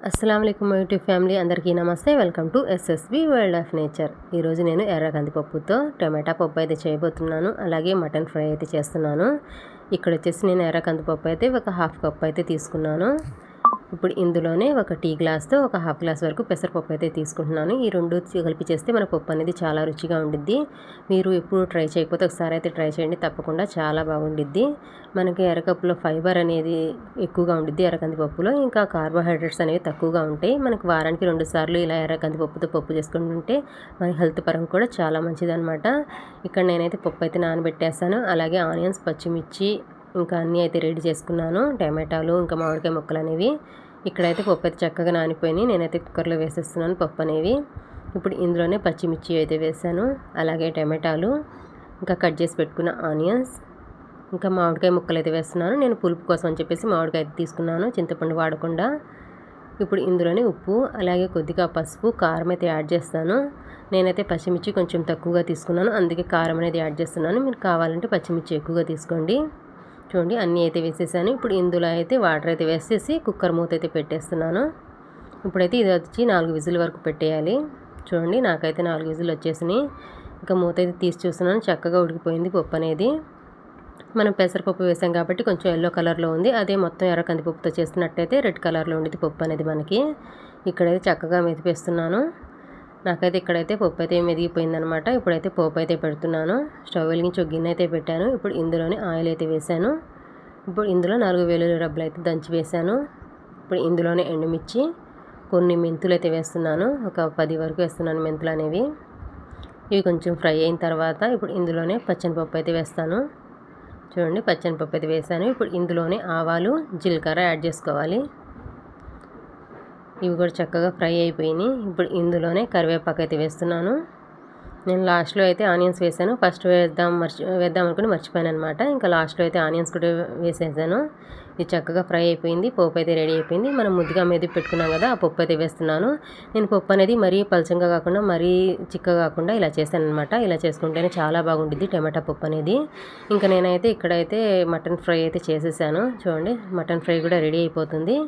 అస్సలాము అలైకుం YouTube family అందరికీ నమస్తే. Welcome to SSB world of nature. ఈరోజు నేను ఎర్ర కందిపప్పుతో టమాటా పప్పు అయితే చేయబోతున్నాను. అలాగే మటన్ ఫ్రై అయితే చేస్తున్నాను. ఇక్కడ వచ్చేసి నేను ఎర్ర కందిపప్పు అయితే ఒక హాఫ్ కప్ అయితే తీసుకున్నాను. ఇప్పుడు ఇందులోనే ఒక టీ గ్లాస్తో ఒక హాఫ్ గ్లాస్ వరకు పెసరపప్పు అయితే తీసుకుంటున్నాను. ఈ రెండు కలిపి చేస్తే మన పప్పు అనేది చాలా రుచిగా ఉండిద్ది. మీరు ఎప్పుడు ట్రై చేయకపోతే ఒకసారి అయితే ట్రై చేయండి, తప్పకుండా చాలా బాగుండిద్ది. మనకి ఎర్రకప్పులో ఫైబర్ అనేది ఎక్కువగా ఉండిద్ది ఎర్ర కందిపప్పులో, ఇంకా కార్బోహైడ్రేట్స్ అనేవి తక్కువగా ఉంటాయి. మనకి వారానికి 2 సార్లు ఇలా ఎర్ర కందిపప్పుతో పప్పు చేసుకుంటుంటే మన హెల్త్ పరంగా కూడా చాలా మంచిదన్నమాట. ఇక్కడ నేనైతే పప్పు అయితే నానబెట్టేస్తాను. అలాగే ఆనియన్స్, పచ్చిమిర్చి ఇంకా అన్నీ అయితే రెడీ చేసుకున్నాను. టమాటాలు ఇంకా మామిడికాయ ముక్కలు అనేవి. ఇక్కడైతే పప్పు అయితే చక్కగా నానిపోయినాయి. నేనైతే కుక్కర్లో వేసేస్తున్నాను పప్పు అనేవి. ఇప్పుడు ఇందులోనే పచ్చిమిర్చి అయితే వేసాను, అలాగే టమాటాలు, ఇంకా కట్ చేసి పెట్టుకున్న ఆనియన్స్, ఇంకా మామిడికాయ ముక్కలు అయితే వేస్తున్నాను. నేను పులుపు కోసం అని చెప్పేసి మామిడికాయ అయితే తీసుకున్నాను, చింతపండు వాడకుండా. ఇప్పుడు ఇందులోనే ఉప్పు, అలాగే కొద్దిగా పసుపు, కారం అయితే యాడ్ చేస్తాను. నేనైతే పచ్చిమిర్చి కొంచెం తక్కువగా తీసుకున్నాను, అందుకే కారం అనేది యాడ్ చేస్తున్నాను. మీరు కావాలంటే పచ్చిమిర్చి ఎక్కువగా తీసుకోండి. చూడండి అన్నీ అయితే వేసేసాను. ఇప్పుడు ఇందులో అయితే వాటర్ అయితే వేసేసి కుక్కర్ మూత అయితే పెట్టేస్తున్నాను. ఇప్పుడైతే ఇది వచ్చి 4 విజిల్ వరకు పెట్టేయాలి. చూడండి నాకైతే 4 విజిల్ వచ్చేసినాయి. ఇంకా మూత అయితే తీసి చూస్తున్నాను, చక్కగా ఉడికిపోయింది పప్పు అనేది. మనం పెసరపప్పు వేసాం కాబట్టి కొంచెం ఎల్లో కలర్లో ఉంది. అదే మొత్తం ఎర్ర కందిపప్పుతో చేస్తున్నట్టయితే రెడ్ కలర్లో ఉండేది పప్పు అనేది మనకి. ఇక్కడైతే చక్కగా మెదిపేస్తున్నాను. నాకైతే ఇక్కడైతే పప్పు అయితే మెదిగిపోయిందనమాట. ఇప్పుడైతే పోపు అయితే పెడుతున్నాను. స్టవ్ వెలిగించి ఒక గిన్నె అయితే పెట్టాను. ఇప్పుడు ఇందులోనే ఆయిల్ అయితే వేసాను. ఇప్పుడు ఇందులో 4 వెల్లుల్లి రబ్బలు అయితే దంచి వేసాను. ఇప్పుడు ఇందులోనే ఎండుమిర్చి, కొన్ని మెంతులు అయితే వేస్తున్నాను. ఒక 10 వరకు వేస్తున్నాను మెంతులు అనేవి. ఇవి కొంచెం ఫ్రై అయిన తర్వాత ఇప్పుడు ఇందులోనే పచ్చనిపప్పు అయితే వేస్తాను. చూడండి పచ్చనిపప్పు అయితే వేసాను. ఇప్పుడు ఇందులోనే ఆవాలు, జీలకర్ర యాడ్ చేసుకోవాలి. ఇవి కూడా చక్కగా ఫ్రై అయిపోయినాయి. ఇప్పుడు ఇందులోనే కరివేపాకు అయితే వేస్తున్నాను. నేను లాస్ట్లో అయితే ఆనియన్స్ వేసాను. ఫస్ట్ వేద్దాం అనుకుని మర్చిపోయాను అనమాట. ఇంకా లాస్ట్లో అయితే ఆనియన్స్ కూడా వేసేసాను. ఇది చక్కగా ఫ్రై అయిపోయింది. పప్పు అయితే రెడీ అయిపోయింది. మనం ముద్దుగా మెదిపి పెట్టుకున్నాం కదా, ఆ పప్పు అయితే వేస్తున్నాను. నేను పప్పు అనేది మరీ పలచంగా కాకుండా మరీ చిక్కగా కాకుండా ఇలా చేశాను అనమాట. ఇలా చేసుకుంటేనే చాలా బాగుంటుంది టమాటా పప్పు అనేది. ఇంకా నేనైతే ఇక్కడైతే మటన్ ఫ్రై అయితే చేసేసాను. చూడండి మటన్ ఫ్రై కూడా రెడీ అయిపోతుంది.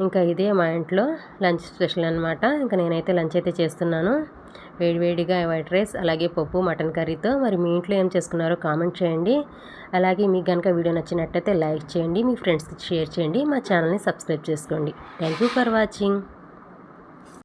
ఇంకా ఇదే మా ఇంట్లో లంచ్ స్పెషల్ అనమాట. ఇంకా నేనైతే లంచ్ అయితే చేస్తున్నాను. వేడివేడిగా వైట్ రైస్, అలాగే పప్పు, మటన్ కర్రీతో. మరి మీ ఇంట్లో ఏం చేసుకున్నారో కామెంట్ చేయండి. అలాగే మీకు కనుక వీడియో నచ్చినట్టయితే లైక్ చేయండి, మీ ఫ్రెండ్స్కి షేర్ చేయండి, మా ఛానల్ని సబ్స్క్రైబ్ చేసుకోండి. Thank you for watching.